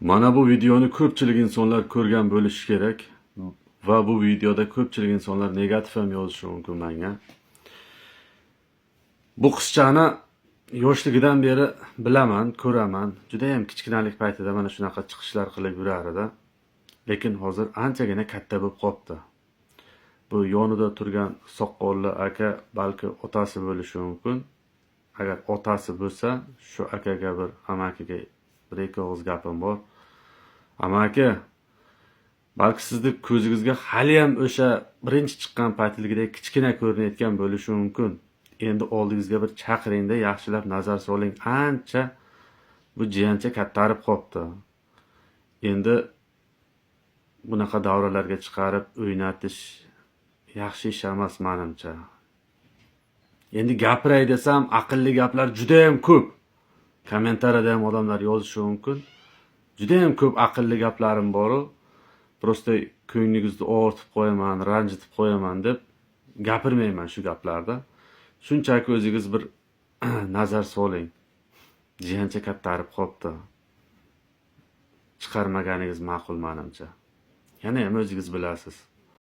Mana bu videoni ko'pchilik insonlar ko'rgan bo'lishi kerak va bu videoda ko'pchilik insonlar negativ ham yozishi mumkin menga. Bu qizchani yoshligidan beri bilaman, ko'raman. Juda ham kichkinalik paytida mana shunaqa chiqishlar qilib yurar edi. Lekin hozir anchagina katta bo'lib qopti. Bu yonida turgan soqolli aka balki otasi bo'lishi mumkin. Agar otasi bo'lsa, shu akaga bir amakiga bir ikki og'iz gapim bor. Amaki, balki sizni ko'zingizga hali ham o'sha birinchi chiqqan paytligidek kichkina ko'rinayotgan bo'lishi mumkin. Endi oldingizga bir chaqiringda yaxshilab nazar soling. Ancha bu jiyancha kattarib qopti. Endi bunaqa davralarga chiqarib o'ynatish yaxshi ish emas menimcha. Endi gapiray desam, aqlli gaplar juda ham ko'p. Kommentariyada ham odamlar yozishi mumkin. Juda ham ko'p aqlli gaplarim bor-ku. Prosta ko'nglingizni og'ritib qo'yaman, ranjitib qo'yaman deb gapirmayman shu gaplarda. Shunchaki o'zingiz bir nazar soling. Jiyancha kattarib qopti. Chiqarmaganingiz ma'qul menimcha. Yana ham o'zingiz bilasiz.